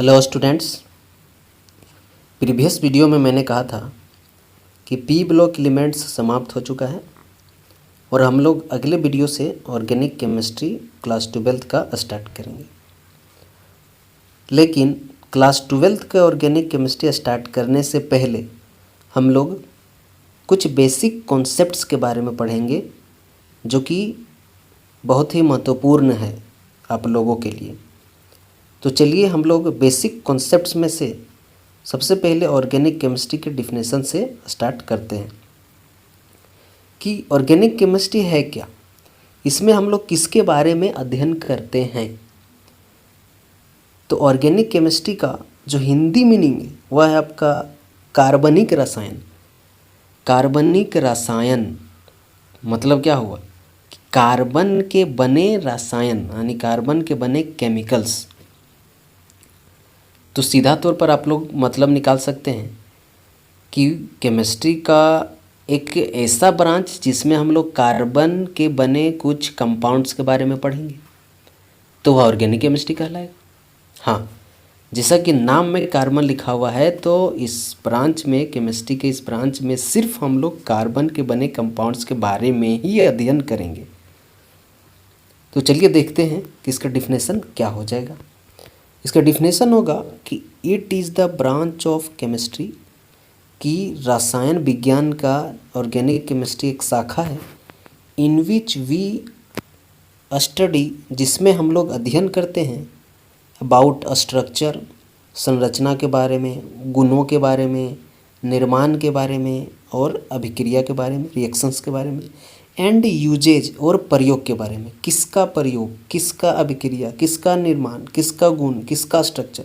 Hello students. Previous video में मैंने कहा था कि पी ब्लॉक एलिमेंट्स समाप्त हो चुका है और हम लोग अगले वीडियो से ऑर्गेनिक केमिस्ट्री क्लास 12th का स्टार्ट करेंगे। लेकिन क्लास 12th का ऑर्गेनिक केमिस्ट्री स्टार्ट करने से पहले हम लोग कुछ बेसिक कॉन्सेप्ट्स के बारे में पढ़ेंगे जो कि बहुत ही महत्वपूर्ण है आप लोगों के लिए। तो चलिए हम लोग बेसिक कॉन्सेप्ट्स में से सबसे पहले ऑर्गेनिक केमिस्ट्री के डिफिनेशन से स्टार्ट करते हैं कि ऑर्गेनिक केमिस्ट्री है क्या, इसमें हम लोग किसके बारे में अध्ययन करते हैं। तो ऑर्गेनिक केमिस्ट्री का जो हिंदी मीनिंग है वह है आपका कार्बनिक रसायन। कार्बनिक रसायन मतलब क्या हुआ कि कार्बन के बने रसायन यानी कार्बन के बने केमिकल्स। तो सीधा तौर पर आप लोग मतलब निकाल सकते हैं कि केमिस्ट्री का एक ऐसा ब्रांच जिसमें हम लोग कार्बन के बने कुछ कंपाउंड्स के बारे में पढ़ेंगे तो वह ऑर्गेनिक केमिस्ट्री कहलाएगा। हाँ, जैसा कि नाम में कार्बन लिखा हुआ है तो इस ब्रांच में, केमिस्ट्री के इस ब्रांच में सिर्फ हम लोग कार्बन के बने कंपाउंड्स के बारे में ही अध्ययन करेंगे। तो चलिए देखते हैं कि इसका डिफिनेशन क्या हो जाएगा। इसका डिफिनेशन होगा कि it is the branch of chemistry, कि रसायन विज्ञान का ऑर्गेनिक केमिस्ट्री एक शाखा है इन विच वी स्टडी, जिसमें हम लोग अध्ययन करते हैं अबाउट स्ट्रक्चर, संरचना के बारे में, गुणों के बारे में, निर्माण के बारे में और अभिक्रिया के बारे में, रिएक्शंस के बारे में, एंड यूजेज और प्रयोग के बारे में। किसका प्रयोग, किसका अभिक्रिया, किसका निर्माण, किसका गुण, किसका स्ट्रक्चर।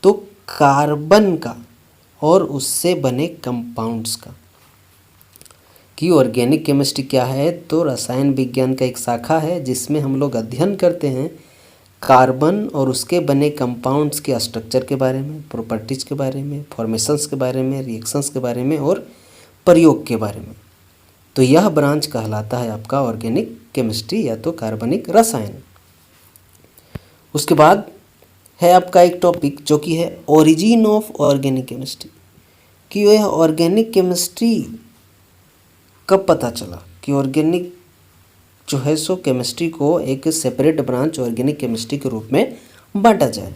तो कार्बन का और उससे बने कंपाउंड्स का। कि ऑर्गेनिक केमिस्ट्री क्या है, तो रसायन विज्ञान का एक शाखा है जिसमें हम लोग अध्ययन करते हैं कार्बन और उसके बने कंपाउंड्स के स्ट्रक्चर के बारे में, प्रॉपर्टीज़ के बारे में, फॉर्मेशंस के बारे में, रिएक्शंस के बारे में और प्रयोग के बारे में। तो यह ब्रांच कहलाता है आपका ऑर्गेनिक केमिस्ट्री या तो कार्बनिक रसायन। उसके बाद है आपका एक टॉपिक जो कि है ओरिजिन ऑफ ऑर्गेनिक केमिस्ट्री, कि यह ऑर्गेनिक केमिस्ट्री कब पता चला कि ऑर्गेनिक जो है सो केमिस्ट्री को एक सेपरेट ब्रांच ऑर्गेनिक केमिस्ट्री के रूप में बांटा जाए।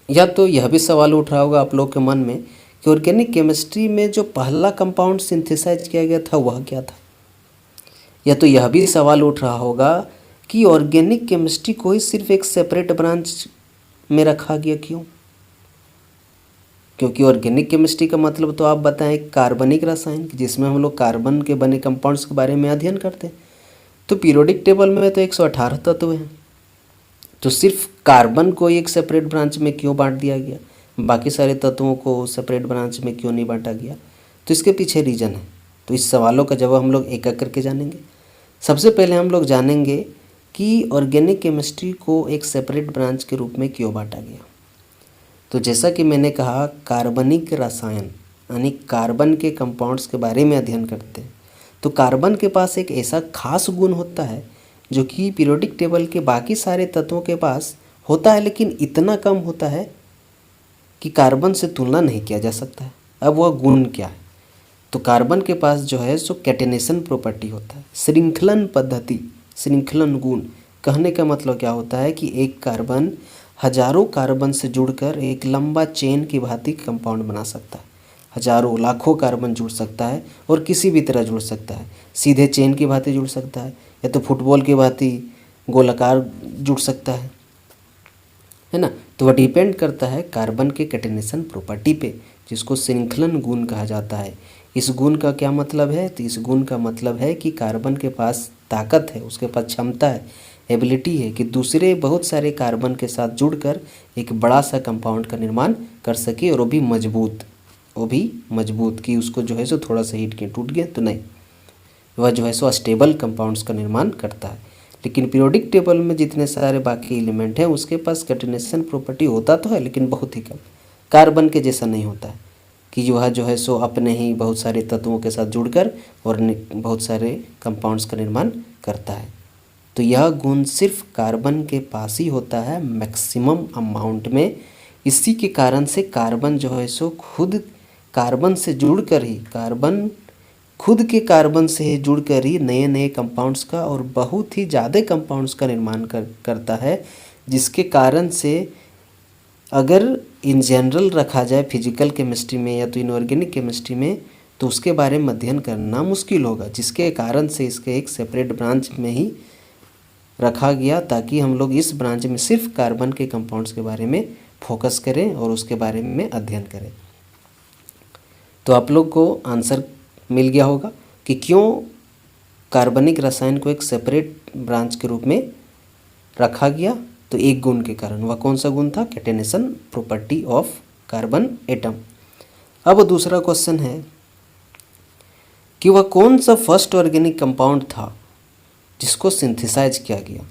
या तो यह भी सवाल उठ रहा होगा आप लोग के मन में कि ऑर्गेनिक केमिस्ट्री में जो पहला कंपाउंड सिंथेसाइज किया गया था वह क्या था। या तो यह भी सवाल उठ रहा होगा कि ऑर्गेनिक केमिस्ट्री को ही सिर्फ एक सेपरेट ब्रांच में रखा गया, क्यों? क्योंकि ऑर्गेनिक केमिस्ट्री का मतलब तो आप बताएं कार्बनिक रसायन, जिसमें हम लोग कार्बन के बने कंपाउंड्स के बारे में अध्ययन करते हैं। तो पीरियोडिक टेबल में तो 118 तत्व हैं, तो सिर्फ कार्बन को एक सेपरेट ब्रांच में क्यों बांट दिया गया, बाकी सारे तत्वों को सेपरेट ब्रांच में क्यों नहीं बांटा गया? तो इसके पीछे रीज़न है। तो इस सवालों का जवाब हम लोग एक एक करके जानेंगे। सबसे पहले हम लोग जानेंगे कि ऑर्गेनिक केमिस्ट्री को एक सेपरेट ब्रांच के रूप में क्यों बांटा गया। तो जैसा कि मैंने कहा, कार्बनिक रसायन यानी कार्बन के कंपाउंड्स के बारे में अध्ययन करते हैं। तो कार्बन के पास एक ऐसा खास गुण होता है जो कि पीरियोडिक टेबल के बाकी सारे तत्वों के पास होता है, लेकिन इतना कम होता है कि कार्बन से तुलना नहीं किया जा सकता है। अब वह गुण क्या है? तो कार्बन के पास जो है सो कैटेनेशन प्रॉपर्टी होता है, श्रृंखलन पद्धति, श्रृंखलन गुण। कहने का मतलब क्या होता है कि एक कार्बन हजारों कार्बन से जुड़कर एक लंबा चेन की भांति कंपाउंड बना सकता है। हजारों लाखों कार्बन जुड़ सकता है और किसी भी तरह जुड़ सकता है। सीधे चेन की भांति जुड़ सकता है या तो फुटबॉल की भांति गोलाकार जुड़ सकता है ना। तो वह डिपेंड करता है कार्बन के कैटेनेशन प्रॉपर्टी पे, जिसको श्रृंखलन गुण कहा जाता है। इस गुण का क्या मतलब है? तो इस गुण का मतलब है कि कार्बन के पास ताकत है, उसके पास क्षमता है, एबिलिटी है कि दूसरे बहुत सारे कार्बन के साथ जुड़कर एक बड़ा सा कंपाउंड का निर्माण कर सके, और वो भी मजबूत, कि उसको जो है सो थोड़ा सा हीट के टूट गया तो नहीं, वह जो है सो स्टेबल कंपाउंड्स का निर्माण करता है। लेकिन पीरियोडिक टेबल में जितने सारे बाकी एलिमेंट हैं उसके पास कैटेनेशन प्रॉपर्टी होता तो है, लेकिन बहुत ही कम। कार्बन के जैसा नहीं होता है कि वह जो है सो अपने ही बहुत सारे तत्वों के साथ जुड़कर और बहुत सारे कंपाउंड्स का निर्माण करता है। तो यह गुण सिर्फ कार्बन के पास ही होता है मैक्सिमम अमाउंट में, इसी के कारण से कार्बन जो है सो खुद कार्बन से जुड़कर ही कार्बन खुद के कार्बन से ही जुड़कर ही नए नए कंपाउंड्स का और बहुत ही ज़्यादा कंपाउंड्स का निर्माण करता है, जिसके कारण से अगर इन जनरल रखा जाए फिजिकल केमिस्ट्री में या तो इनऑर्गेनिक केमिस्ट्री में, तो उसके बारे में अध्ययन करना मुश्किल होगा, जिसके कारण से इसके एक सेपरेट ब्रांच में ही रखा गया ताकि हम लोग इस ब्रांच में सिर्फ कार्बन के कंपाउंड्स के बारे में फोकस करें और उसके बारे में अध्ययन करें। तो आप लोग को आंसर मिल गया होगा कि क्यों कार्बनिक रसायन को एक सेपरेट ब्रांच के रूप में रखा गया। तो एक गुण के कारण, वह कौन सा गुण था? Catenation property of carbon atom. अब दूसरा क्वेश्चन है कि वह कौन सा फर्स्ट ऑर्गेनिक कंपाउंड था जिसको सिंथेसाइज किया गया।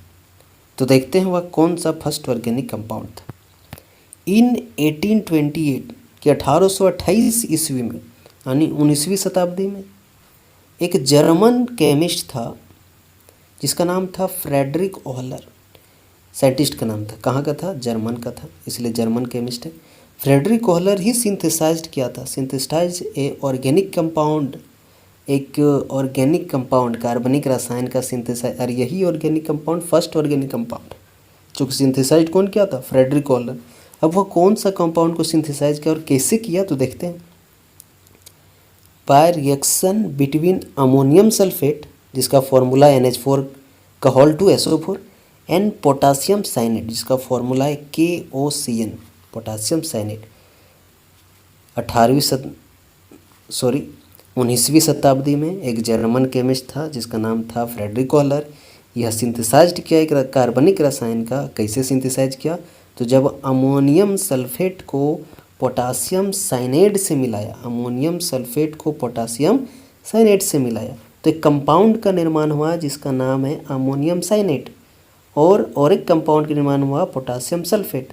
तो देखते हैं वह कौन सा फर्स्ट ऑर्गेनिक कंपाउंड था। इन 1828 के 1828 ईस्वी में, यानी 19वीं शताब्दी में, एक जर्मन केमिस्ट था जिसका नाम था फ्रेडरिक ओहलर। साइंटिस्ट का नाम था, कहाँ का था? जर्मन का था, इसलिए जर्मन केमिस्ट है। फ्रेडरिक ओहलर ही सिंथेसाइज किया था, सिंथेसाइज ए ऑर्गेनिक कंपाउंड, एक ऑर्गेनिक कंपाउंड कार्बनिक रसायन का सिंथेसाइज, और यही organic compound first organic compound जो सिंथेसाइज कौन किया था? फ्रेडरिक ओहलर। अब वह कौन सा कंपाउंड को सिंथेसाइज किया और कैसे किया, तो देखते हैं। By reaction between ammonium sulphate, जिसका फॉर्मूला NH4 का whole two SO4, and potassium cyanate, जिसका फॉर्मूला है KOCN, पोटासियम साइनेट। 19वीं शताब्दी में एक जर्मन केमिस्ट था जिसका नाम था फ्रेडरिक ओहलर। यह सिंथेसाइज किया एक कार्बनिक रसायन का। कैसे सिंथेसाइज किया? तो जब अमोनियम सल्फेट को पोटासियम साइनेट से मिलाया, अमोनियम सल्फेट को पोटासियम साइनेट से मिलाया तो एक कंपाउंड का निर्माण हुआ जिसका नाम है अमोनियम साइनेट, और एक कंपाउंड का निर्माण हुआ पोटासियम सल्फेट।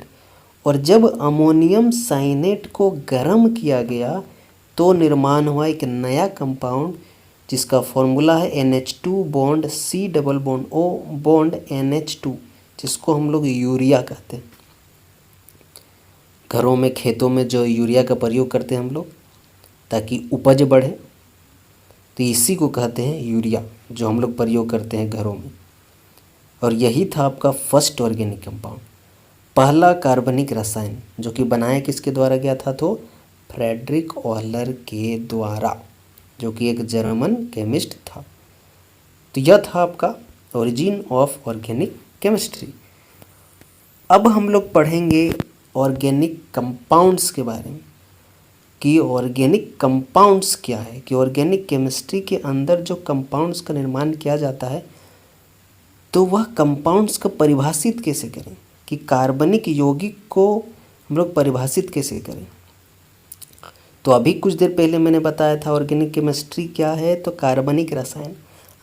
और जब अमोनियम साइनेट को गर्म किया गया तो निर्माण हुआ एक नया कंपाउंड जिसका फॉर्मूला है NH2 bond C double bond O bond NH2, जिसको हम लोग यूरिया कहते हैं। घरों में खेतों में जो यूरिया का प्रयोग करते हैं हम लोग ताकि उपज बढ़े, तो इसी को कहते हैं यूरिया, जो हम लोग प्रयोग करते हैं घरों में। और यही था आपका फर्स्ट ऑर्गेनिक कंपाउंड, पहला कार्बनिक रसायन, जो कि बनाया किसके द्वारा गया था? तो फ्रेडरिक ओहलर के द्वारा, जो कि एक जर्मन केमिस्ट था। तो यह था आपका ओरिजिन ऑफ ऑर्गेनिक केमिस्ट्री। अब हम लोग पढ़ेंगे ऑर्गेनिक कंपाउंड्स के बारे में कि ऑर्गेनिक कंपाउंड्स क्या है, कि ऑर्गेनिक केमिस्ट्री के अंदर जो कंपाउंड्स का निर्माण किया जाता है तो वह कंपाउंड्स को परिभाषित कैसे करें, कि कार्बनिक यौगिक को हम लोग परिभाषित कैसे करें। तो अभी कुछ देर पहले मैंने बताया था ऑर्गेनिक केमिस्ट्री क्या है, तो कार्बनिक रसायन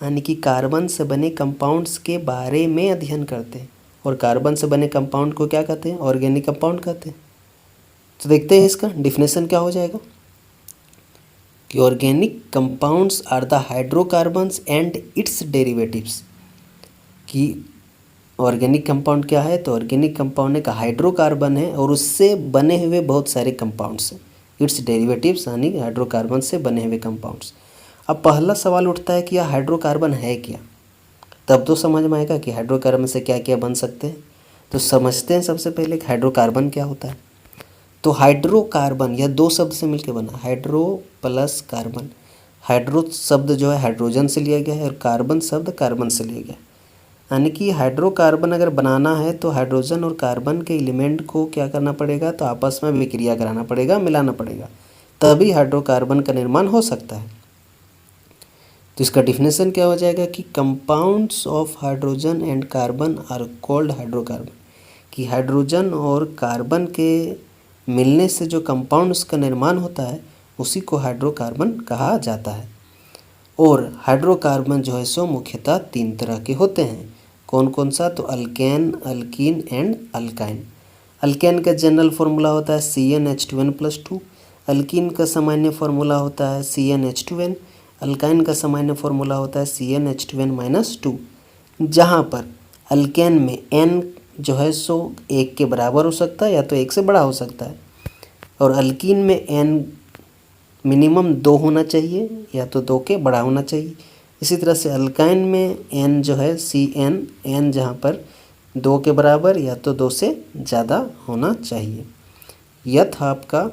यानी कि कार्बन से बने कंपाउंड्स के बारे में अध्ययन करते हैं, और कार्बन से बने कंपाउंड को क्या कहते हैं? ऑर्गेनिक कंपाउंड कहते हैं। तो देखते हैं इसका डिफिनेशन क्या हो जाएगा कि organic compounds are the hydrocarbons and its derivatives. कि ऑर्गेनिक कंपाउंड क्या है? तो ऑर्गेनिक कंपाउंड एक हाइड्रोकार्बन है और उससे बने हुए बहुत सारे कंपाउंड्स हैं, इट्स डेरिवेटिव्स यानी हाइड्रोकार्बन से बने हुए कंपाउंड्स। अब पहला सवाल उठता है कि यह हाइड्रोकार्बन है क्या? तब तो समझ में आएगा कि हाइड्रोकार्बन से क्या क्या बन सकते हैं। तो समझते हैं सबसे पहले कि हाइड्रोकार्बन क्या होता है। तो हाइड्रोकार्बन यह दो शब्द से मिलकर बना, हाइड्रो प्लस कार्बन। हाइड्रो शब्द जो है हाइड्रोजन से लिया गया है और कार्बन शब्द कार्बन से लिया गया है। यानी कि हाइड्रोकार्बन अगर बनाना है तो हाइड्रोजन और कार्बन के एलिमेंट को क्या करना पड़ेगा? तो आपस में विक्रिया कराना पड़ेगा, मिलाना पड़ेगा, तभी हाइड्रोकार्बन का निर्माण हो सकता है। तो इसका डिफिनेशन क्या हो जाएगा कि compounds of hydrogen and carbon are called hydrocarbon. कि हाइड्रोजन और कार्बन के मिलने से जो कंपाउंड्स का निर्माण होता है उसी को हाइड्रोकार्बन कहा जाता है। और हाइड्रोकार्बन जो है सो मुख्यतः 3 तरह के होते हैं। कौन कौन सा? तो alkane, alkyne and alkyne. Alkane का जनरल फार्मूला होता है CnH2n+2। अल्कीन का सामान्य फार्मूला होता है CnH2n। अल्काइन का सामान्य फार्मूला होता है CnH2n-2। जहाँ पर अल्केन में N जो है सो 1 के बराबर हो सकता है या तो 1 से बड़ा हो सकता है। और अल्कीन में n मिनिमम 2 होना चाहिए या तो 2 के बड़ा होना चाहिए। इसी तरह से अल्काइन में n जो है n जहाँ पर 2 के बराबर या तो 2 से ज़्यादा होना चाहिए। यह था आपका